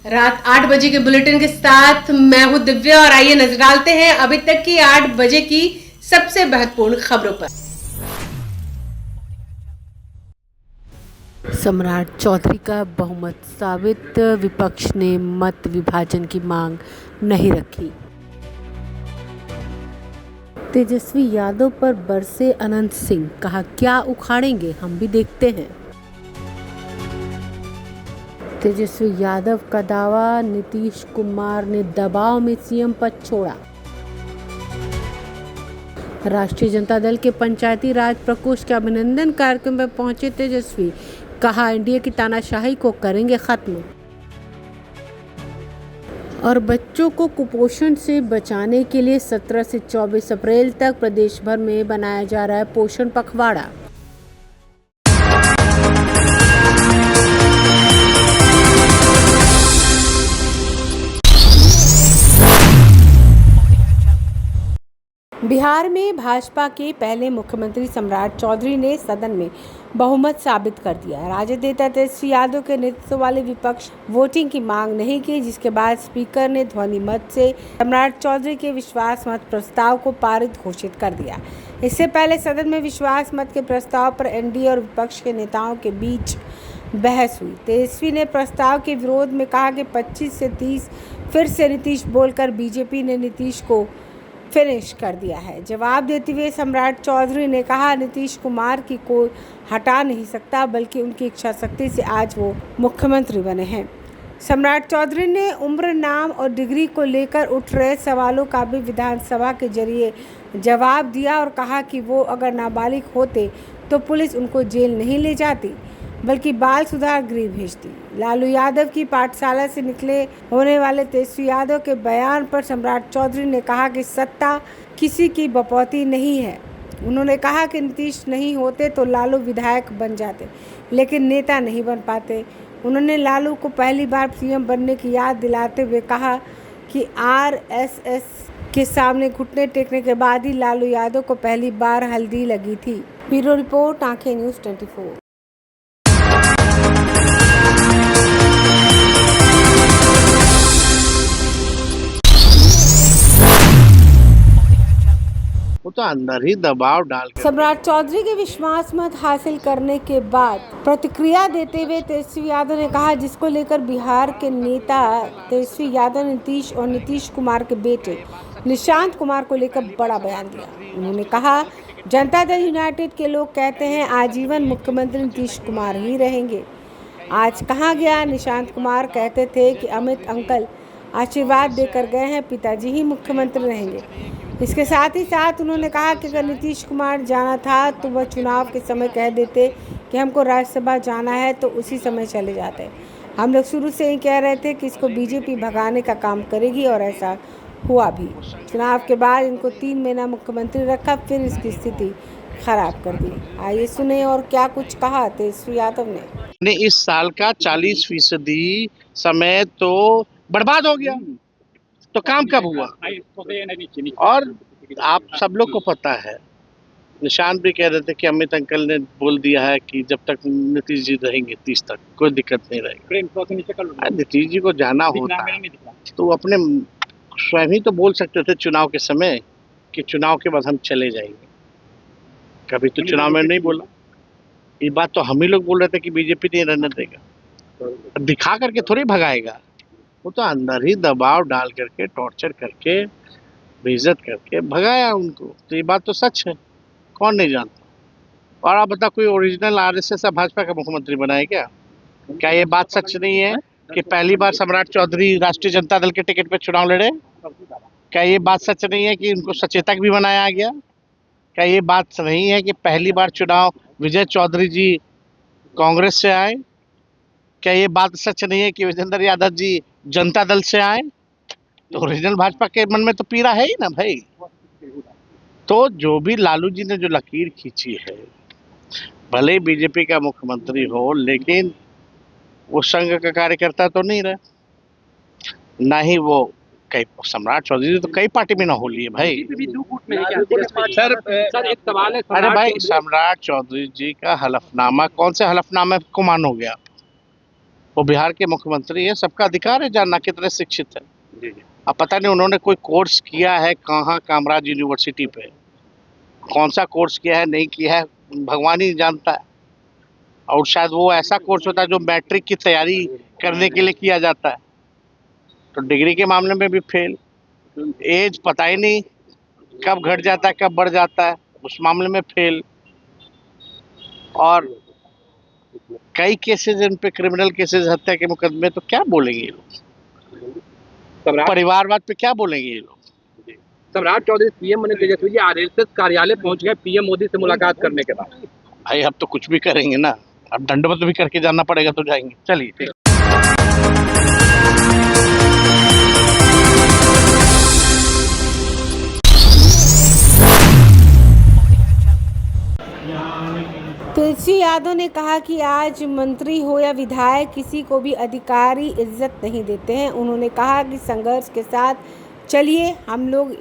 रात 8 बजे के बुलेटिन के साथ मैं हूं दिव्या और आइए नजर डालते हैं अभी तक की 8 बजे की सबसे महत्वपूर्ण खबरों पर। सम्राट चौधरी का बहुमत साबित, विपक्ष ने मत विभाजन की मांग नहीं रखी। तेजस्वी यादव पर बरसे अनंत सिंह, कहा क्या उखाड़ेंगे हम भी देखते हैं। तेजस्वी यादव का दावा, नीतीश कुमार ने दबाव में सीएम पद छोड़ा। राष्ट्रीय जनता दल के पंचायती राज प्रकोष्ठ के अभिनंदन कार्यक्रम में पहुंचे तेजस्वी, कहा एनडीए की तानाशाही को करेंगे खत्म। और बच्चों को कुपोषण से बचाने के लिए 17 से 24 अप्रैल तक प्रदेश भर में बनाया जा रहा है पोषण पखवाड़ा। बिहार में भाजपा के पहले मुख्यमंत्री सम्राट चौधरी ने सदन में बहुमत साबित कर दिया। राजद नेता तेजस्वी यादव के नेतृत्व वाले विपक्ष वोटिंग की मांग नहीं की, जिसके बाद स्पीकर ने ध्वनि मत से सम्राट चौधरी के विश्वास मत प्रस्ताव को पारित घोषित कर दिया। इससे पहले सदन में विश्वास मत के प्रस्ताव पर एनडीए और विपक्ष के नेताओं के बीच बहस हुई। तेजस्वी ने प्रस्ताव के विरोध में कहा कि 25 से 30 फिर से नीतीश बोलकर बीजेपी ने नीतीश को फिनिश कर दिया है। जवाब देते हुए सम्राट चौधरी ने कहा, नीतीश कुमार की कोई हटा नहीं सकता, बल्कि उनकी इच्छा शक्ति से आज वो मुख्यमंत्री बने हैं। सम्राट चौधरी ने उम्र, नाम और डिग्री को लेकर उठ रहे सवालों का भी विधानसभा के जरिए जवाब दिया और कहा कि वो अगर नाबालिग होते तो पुलिस उनको जेल नहीं ले जाती, बल्कि बाल सुधार गृह भेजती। लालू यादव की पाठशाला से निकले होने वाले तेजस्वी यादव के बयान पर सम्राट चौधरी ने कहा कि सत्ता किसी की बपौती नहीं है। उन्होंने कहा कि नीतीश नहीं होते तो लालू विधायक बन जाते, लेकिन नेता नहीं बन पाते। उन्होंने लालू को पहली बार सीएम बनने की याद दिलाते हुए कहा कि आरएसएस के सामने घुटने टेकने के बाद ही लालू यादव को पहली बार हल्दी लगी थी। ब्यूरो रिपोर्ट, आंखें न्यूज़ 24। वो तो अंदर ही दबाव डाल के। सम्राट चौधरी के विश्वास मत हासिल करने के बाद प्रतिक्रिया देते हुए तेजस्वी यादव ने कहा, जिसको लेकर बिहार के नेता तेजस्वी यादव ने नीतीश और नीतीश कुमार के बेटे निशांत कुमार को लेकर बड़ा बयान दिया। उन्होंने कहा, जनता दल यूनाइटेड के लोग कहते हैं आजीवन मुख्यमंत्री नीतीश कुमार ही रहेंगे। आज कहाँ गया? निशांत कुमार कहते थे कि अमित अंकल आशीर्वाद देकर गए हैं, पिताजी ही मुख्यमंत्री रहेंगे। इसके साथ ही साथ उन्होंने कहा कि अगर नीतीश कुमार जाना था तो वह चुनाव के समय कह देते कि हमको राज्यसभा जाना है, तो उसी समय चले जाते। हम लोग शुरू से ही कह रहे थे कि इसको बीजेपी भगाने का काम करेगी और ऐसा हुआ भी। चुनाव के बाद इनको 3 महीना मुख्यमंत्री रखा, फिर इसकी स्थिति खराब कर दी। आइए सुने और क्या कुछ कहा तेजस्वी यादव ने। इस साल का 40% समय तो बर्बाद हो गया, तो काम कब हुआ? और आप सब लोग को पता है, निशांत भी कह रहे थे कि अमित अंकल ने बोल दिया है कि जब तक नीतीश जी रहेंगे 30 तक कोई दिक्कत नहीं रहेगी। नीतीश जी को जाना होता तो अपने स्वयं ही तो बोल सकते थे चुनाव के समय कि चुनाव के बाद हम चले जाएंगे। कभी तो चुनाव में नहीं बोला। ये बात तो हम ही लोग बोल रहे थे कि बीजेपी नहीं रहने देगा, दिखा करके थोड़ी भगाएगा। वो तो अंदर ही दबाव डाल करके, टॉर्चर करके, बेइज्जत करके भगाया उनको। तो ये बात तो सच है, कौन नहीं जानता। और आप बता, कोई ओरिजिनल आरएसएस या भाजपा का मुख्यमंत्री बनाए क्या? क्या ये बात सच नहीं है कि पहली बार सम्राट चौधरी राष्ट्रीय जनता दल के टिकट पे चुनाव लड़े? क्या ये बात सच नहीं है कि उनको सचेतक भी बनाया गया? क्या ये बात नहीं है कि पहली बार चुनाव विजय चौधरी जी कांग्रेस से आए? क्या ये बात सच नहीं है कि विजेंद्र यादव जी जनता दल से आए? तो ओरिजिनल भाजपा के मन में तो पीड़ा है ही ना भाई। तो जो भी लालू जी ने जो लकीर खींची है, भले ही बीजेपी का मुख्यमंत्री हो, लेकिन वो संघ का कार्यकर्ता तो नहीं रहे, ना ही वो कई सम्राट चौधरी तो कई पार्टी में ना हो लिए भाई। सर एक सवाल है। अरे भाई, सम्राट चौधरी जी का हलफनामा कौन से हलफनामे को मानो गया? वो बिहार के मुख्यमंत्री है, सबका अधिकार है जानना कितने शिक्षित है। जी जी। अब पता नहीं उन्होंने कोई कोर्स किया है कहाँ, कामराज यूनिवर्सिटी पे कौन सा कोर्स किया है नहीं किया है भगवान ही जानता है। और शायद वो ऐसा कोर्स होता है जो मैट्रिक की तैयारी करने के लिए किया जाता है, तो डिग्री के मामले में भी फेल। एज पता ही नहीं कब घट जाता है कब बढ़ जाता है, उस मामले में फेल। और कई केसेस इन पे क्रिमिनल केसेस, हत्या के मुकदमे, तो क्या बोलेंगे ये लोग, सम्राट परिवारवाद पे क्या बोलेंगे ये लोग। सम्राट चौधरी सीएम बने तेजस्वी जी आरएसएस कार्यालय पहुंच गए पीएम मोदी से मुलाकात करने के बाद। भाई अब तो कुछ भी करेंगे ना, अब दंडवत भी करके जाना पड़ेगा तो जाएंगे। चलिए। तुलसी यादव ने कहा कि आज मंत्री हो या विधायक किसी को भी अधिकारी इज्जत नहीं देते हैं। उन्होंने कहा कि संघर्ष के साथ चलिए, हम लोग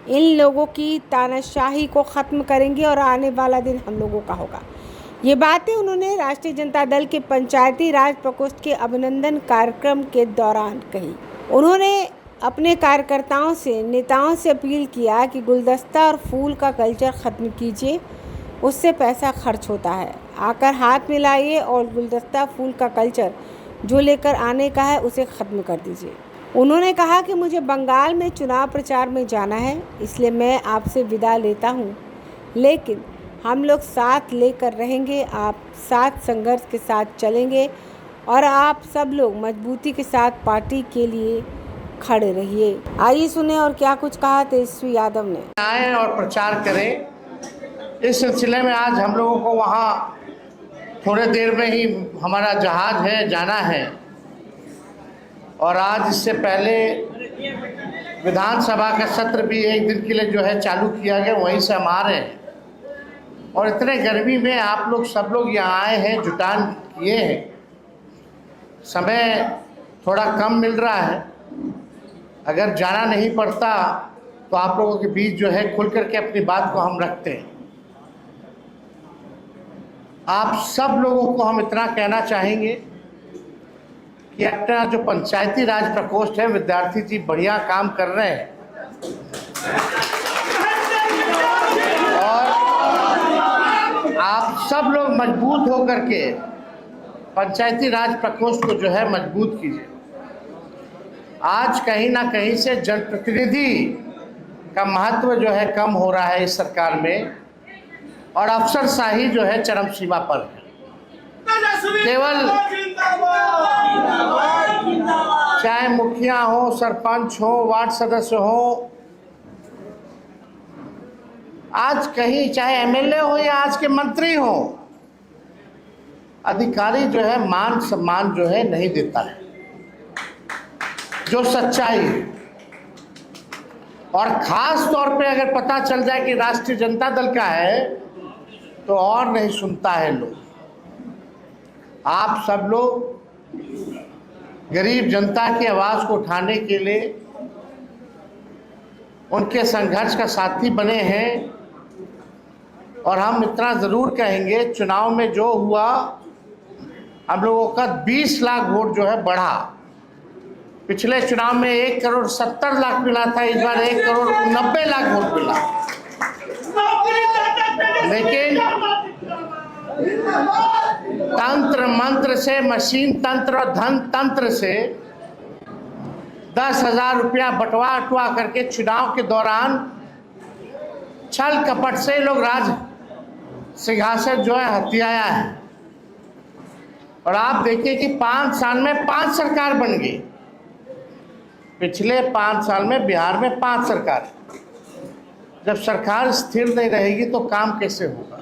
इन लोगों की तानाशाही को ख़त्म करेंगे और आने वाला दिन हम लोगों का होगा। ये बातें उन्होंने राष्ट्रीय जनता दल के पंचायती राज प्रकोष्ठ के अभिनंदन कार्यक्रम के दौरान कही। उन्होंने अपने कार्यकर्ताओं से, नेताओं से अपील किया कि गुलदस्ता और फूल का कल्चर ख़त्म कीजिए, उससे पैसा खर्च होता है। आकर हाथ मिलाइए और गुलदस्ता फूल का कल्चर जो लेकर आने का है उसे ख़त्म कर दीजिए। उन्होंने कहा कि मुझे बंगाल में चुनाव प्रचार में जाना है, इसलिए मैं आपसे विदा लेता हूँ, लेकिन हम लोग साथ लेकर रहेंगे, आप साथ संघर्ष के साथ चलेंगे और आप सब लोग मजबूती के साथ पार्टी के लिए खड़े रहिए। आइए सुने और क्या कुछ कहा तेजस्वी यादव ने। आए और प्रचार करें, इस सिलसिले में आज हम लोगों को वहाँ थोड़े देर में ही हमारा जहाज़ है, जाना है। और आज इससे पहले विधानसभा का सत्र भी एक दिन के लिए जो है चालू किया गया, वहीं से हम आ रहे हैं। और इतने गर्मी में आप लोग सब लोग यहाँ आए हैं, जुटान किए हैं, समय थोड़ा कम मिल रहा है। अगर जाना नहीं पड़ता तो आप लोगों के बीच जो है खुल करके अपनी बात को हम रखते हैं। आप सब लोगों को हम इतना कहना चाहेंगे कि अपना जो पंचायती राज प्रकोष्ठ है, विद्यार्थी जी बढ़िया काम कर रहे हैं और आप सब लोग मजबूत होकर के पंचायती राज प्रकोष्ठ को जो है मजबूत कीजिए। आज कहीं ना कहीं से जनप्रतिनिधि का महत्व जो है कम हो रहा है इस सरकार में और अफसरशाही जो है चरम सीमा पर है। केवल चाहे मुखिया हो, सरपंच हो, वार्ड सदस्य हो, आज कहीं चाहे एमएलए हो या आज के मंत्री हो, अधिकारी जो है मान सम्मान जो है नहीं देता है, जो सच्चाई है। और ख़ास तौर पे अगर पता चल जाए कि राष्ट्रीय जनता दल का है तो और नहीं सुनता है लोग। आप सब लोग गरीब जनता की आवाज़ को उठाने के लिए उनके संघर्ष का साथी बने हैं। और हम इतना ज़रूर कहेंगे, चुनाव में जो हुआ हम लोगों का 20 लाख वोट जो है बढ़ा। पिछले चुनाव में 1,70,00,000 मिला था, इस बार 1,90,00,000 वोट मिला। लेकिन तंत्र मंत्र से, मशीन तंत्र और धन तंत्र से 10,000 रुपया बंटवा करके चुनाव के दौरान छल कपट से लोग राज सिंहासन जो है हथियाया है। और आप देखिए कि 5 साल में 5 सरकार बन गई। पिछले 5 साल में बिहार में 5 सरकार। जब सरकार स्थिर नहीं रहेगी तो काम कैसे होगा?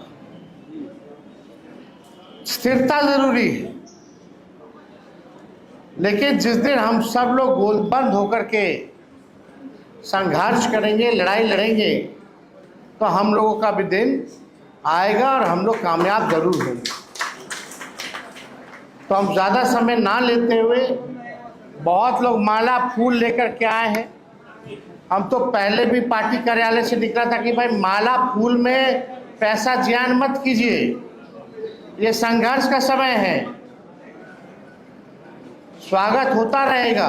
स्थिरता जरूरी है। लेकिन जिस दिन हम सब लोग गोलबंद होकर के संघर्ष करेंगे, लड़ाई लड़ेंगे, तो हम लोगों का भी दिन आएगा और हम लोग कामयाब जरूर होंगे। तो हम ज़्यादा समय ना लेते हुए, बहुत लोग माला फूल लेकर के आए हैं। हम तो पहले भी पार्टी कार्यालय से निकला था कि भाई माला फूल में पैसा जियान मत कीजिए, ये संघर्ष का समय है। स्वागत होता रहेगा,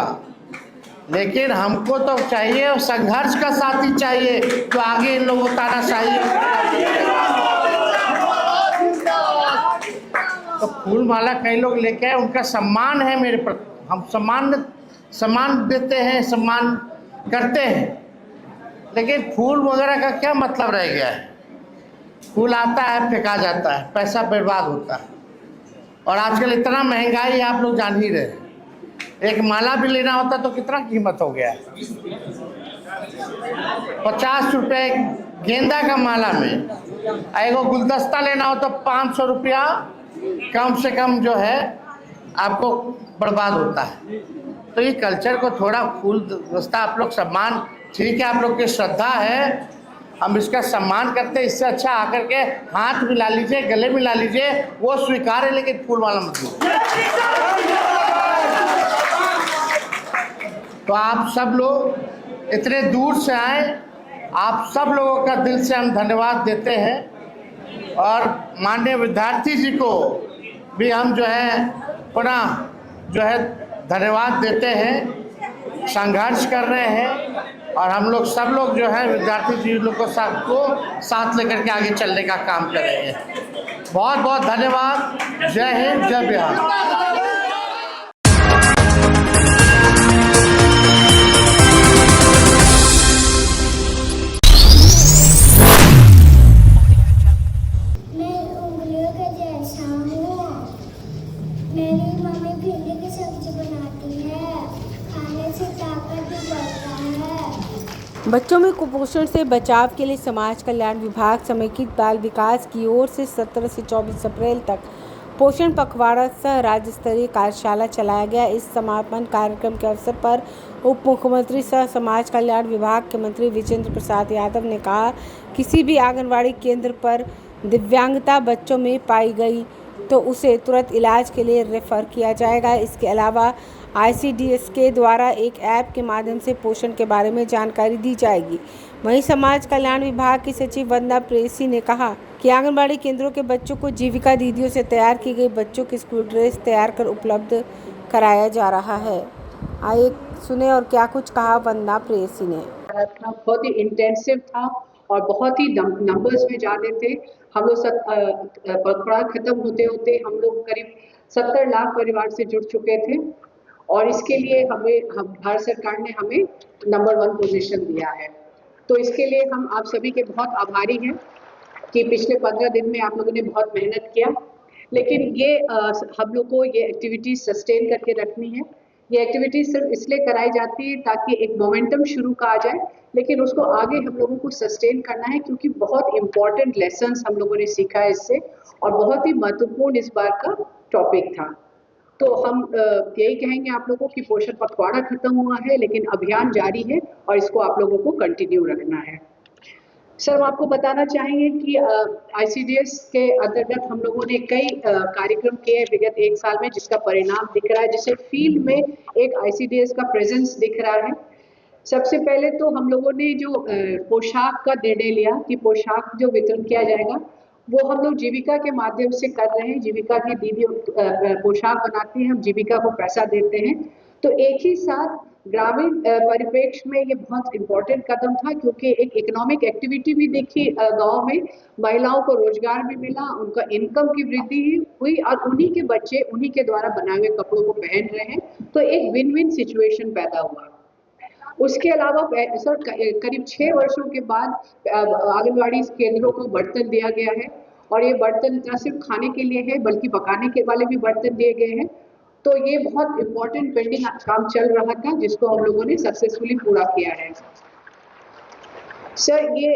लेकिन हमको तो चाहिए संघर्ष का साथी चाहिए, तो आगे इन लोगों तानाशाही। तो फूल माला कई लोग लेके आए, उनका सम्मान है मेरे पर, हम सम्मान देते हैं, सम्मान करते हैं, लेकिन फूल वगैरह का क्या मतलब रह गया है? फूल आता है, फेंका जाता है, पैसा बर्बाद होता है। और आजकल इतना महंगाई है, आप लोग जान ही रहे हैं। एक माला भी लेना होता तो कितना कीमत हो गया है, 50 रुपये गेंदा का माला में। एगो गुलदस्ता लेना हो तो 500 रुपया कम से कम जो है आपको बर्बाद होता है। तो ये कल्चर को थोड़ा फूल गुलदस्ता आप लोग सम्मान, ठीक है, आप लोग की श्रद्धा है, हम इसका सम्मान करते हैं। इससे अच्छा आकर के हाथ मिला लीजिए, गले मिला लीजिए, वो स्वीकार है, लेकिन फूल वाला मत लीजिए। तो आप सब लोग इतने दूर से आए, आप सब लोगों का दिल से हम धन्यवाद देते हैं। और माननीय विद्यार्थी जी को भी हम जो है पुनः जो है धन्यवाद देते हैं। संघर्ष कर रहे हैं और हम लोग सब लोग जो है विद्यार्थी जी लोग को साथ लेकर के आगे चलने का काम कर रहे हैं। बहुत बहुत धन्यवाद। जय हिंद, जय बिहार। मेरी मम्मी भिंडी की सब्जी बनाती है, खाने से ताकत भी बढ़ता है। बच्चों में कुपोषण से बचाव के लिए समाज कल्याण विभाग समेकित बाल विकास की ओर से 17 से 24 अप्रैल तक पोषण पखवाड़ा सह राज्य स्तरीय कार्यशाला चलाया गया। इस समापन कार्यक्रम के अवसर पर उप मुख्यमंत्री सह समाज कल्याण विभाग के मंत्री विजेंद्र प्रसाद यादव ने कहा, किसी भी आंगनवाड़ी केंद्र पर दिव्यांगता बच्चों में पाई गई तो उसे तुरंत इलाज के लिए रेफर किया जाएगा। इसके अलावा ICDS के द्वारा एक ऐप के माध्यम से पोषण के बारे में जानकारी दी जाएगी। वहीं समाज कल्याण विभाग की सचिव वंदना प्रेयसी ने कहा कि आंगनबाड़ी केंद्रों के बच्चों को जीविका दीदियों से तैयार की गई बच्चों की स्कूल ड्रेस तैयार कर उपलब्ध कराया जा रहा है। आइए सुने और क्या कुछ कहा वंदना प्रेयसी ने। बहुत ही इंटेंसिव था और बहुत ही नंबर्स में जाने थे। हम लोग पखवाड़ा खत्म होते होते हम लोग करीब 70 लाख परिवार से जुड़ चुके थे और इसके लिए भारत सरकार ने हमें नंबर 1 पोजीशन दिया है। तो इसके लिए हम आप सभी के बहुत आभारी हैं कि पिछले 15 दिन में आप लोगों ने बहुत मेहनत किया। लेकिन ये हम लोग को ये एक्टिविटीज सस्टेन करके रखनी है। ये एक्टिविटीज सिर्फ इसलिए कराई जाती है ताकि एक मोमेंटम शुरू का आ जाए, लेकिन उसको आगे हम लोगों को सस्टेन करना है, क्योंकि बहुत इंपॉर्टेंट लेसन्स हम लोगों ने सीखा है इससे और बहुत ही महत्वपूर्ण इस बार का टॉपिक था। तो हम यही कहेंगे आप लोगों की पोषण पखवाड़ा खत्म हुआ है, लेकिन अभियान जारी है और इसको आप लोगों को कंटिन्यू रखना है। सर, हम आपको बताना चाहेंगे कि ICDS के अंतर्गत हम लोगों ने कई कार्यक्रम किए विगत 1 साल में, जिसका परिणाम दिख रहा है, जिससे फील्ड में एक ICDS का प्रेजेंस दिख रहा है। सबसे पहले तो हम लोगों ने जो पोशाक का निर्णय लिया कि पोशाक जो वितरण किया जाएगा वो हम लोग जीविका के माध्यम से कर रहे हैं। जीविका की दीदी पोशाक बनाती हैं, हम जीविका को पैसा देते हैं। तो एक ही साथ ग्रामीण परिप्रेक्ष्य में ये बहुत इम्पोर्टेंट कदम था, क्योंकि एक इकोनॉमिक एक्टिविटी भी देखी गांव में, महिलाओं को रोजगार भी मिला, उनका इनकम की वृद्धि हुई और उन्हीं के बच्चे उन्हीं के द्वारा बनाए हुए कपड़ों को पहन रहे हैं। तो एक विन विन सिचुएशन पैदा हुआ। उसके अलावा सर करीब 6 वर्षों के बाद आंगनबाड़ी केंद्रों को बर्तन दिया गया है और ये बर्तन न सिर्फ खाने के लिए है बल्कि पकाने के वाले भी बर्तन दिए गए हैं। तो ये बहुत इम्पोर्टेंट पेंडिंग काम चल रहा था, जिसको हम लोगों ने सक्सेसफुली पूरा किया है। सर, ये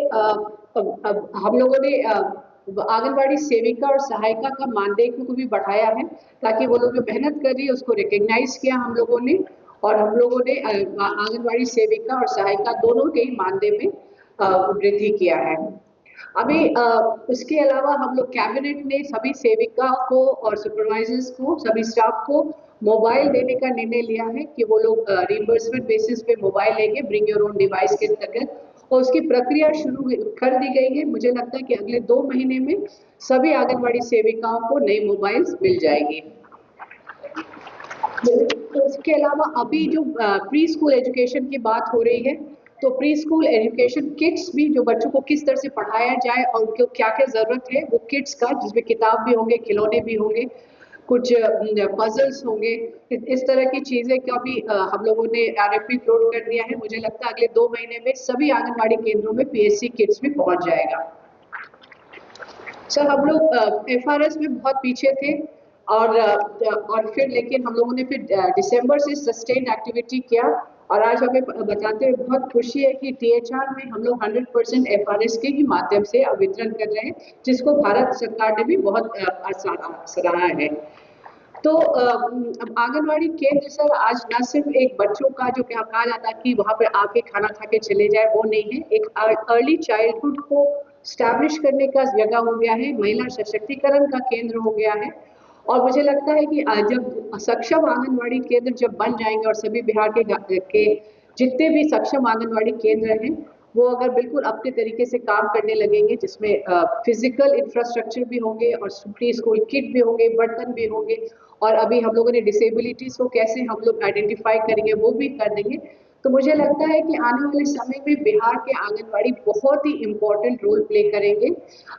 हम लोगों ने आंगनबाड़ी सेविका और सहायिका का मानदेय को भी बढ़ाया है, ताकि वो लोग जो मेहनत कर रही है उसको रिकग्नाइज किया हम लोगों ने, और हम लोगों ने आंगनबाड़ी सेविका और सहायिका दोनों के ही मानदेय में वृद्धि किया है। अभी उसके अलावा हम लोग कैबिनेट ने सभी सेविका को और सुपरवाइजर्स को, सभी स्टाफ को मोबाइल देने का निर्णय लिया है कि वो लोग रिइंबर्समेंट बेसिस पे मोबाइल लेंगे, ब्रिंग योर ओन डिवाइस के तहत, और उसकी प्रक्रिया शुरू कर दी गई है। मुझे लगता है कि अगले 2 महीने में सभी आंगनबाड़ी सेविकाओं को नई मोबाइल्स मिल जाएगी। तो इसके अलावा अभी जो प्री स्कूल एजुकेशन की बात हो रही है, तो प्री स्कूल एजुकेशन किट्स भी जो बच्चों को किस तरह से पढ़ाया जाए और उनको क्या क्या ज़रूरत है वो किट्स का, जिसमें किताब भी होंगे, खिलौने भी होंगे, कुछ पजल्स होंगे, इस तरह की चीज़ें का भी हम लोगों ने RFP फ्लोट कर दिया है। मुझे लगता है अगले 2 महीने में सभी आंगनबाड़ी केंद्रों में PSC किट्स भी पहुंच जाएगा। सर, हम लोग FRS में बहुत पीछे थे और फिर लेकिन हम लोगों ने फिर दिसंबर से सस्टेन एक्टिविटी किया और आज हमें बताते हुए बहुत खुशी है कि THR में हम लोग 100% FRS के ही माध्यम से वितरण कर रहे हैं, जिसको भारत सरकार ने भी बहुत सराहा है। तो अब आंगनबाड़ी केंद्र सर आज न सिर्फ एक बच्चों का जो क्या कहा जाता है कि वहाँ पे आके खाना खा के चले जाए, वो नहीं है, एक अर्ली चाइल्डहुड को स्टैब्लिश करने का जगह हो गया है, महिला सशक्तिकरण का केंद्र हो गया है। और मुझे लगता है कि जब सक्षम आंगनबाड़ी केंद्र जब बन जाएंगे और सभी बिहार के जितने भी सक्षम आंगनबाड़ी केंद्र हैं वो अगर बिल्कुल अपने तरीके से काम करने लगेंगे, जिसमें फिजिकल इंफ्रास्ट्रक्चर भी होंगे और प्री स्कूल किट भी होंगे, बर्तन भी होंगे, और अभी हम लोगों ने डिसेबिलिटीज को कैसे हम लोग आइडेंटिफाई करेंगे वो भी कर देंगे, तो मुझे लगता है कि आने वाले समय में बिहार के आंगनबाड़ी बहुत ही इम्पोर्टेंट रोल प्ले करेंगे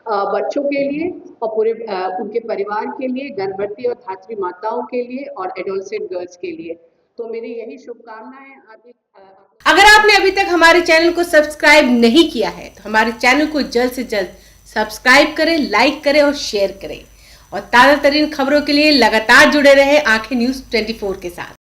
बच्चों के लिए और पूरे उनके परिवार के लिए, गर्भवती और धात्री माताओं के लिए और एडोलसेंट गर्ल्स के लिए। तो मेरी यही शुभकामनाएं आगे। अगर आपने अभी तक हमारे चैनल को सब्सक्राइब नहीं किया है तो हमारे चैनल को जल्द से जल्द सब्सक्राइब करें, लाइक करें और शेयर करें और ताज़ा तरीन खबरों के लिए लगातार जुड़े रहे आंखें न्यूज़ 24 के साथ।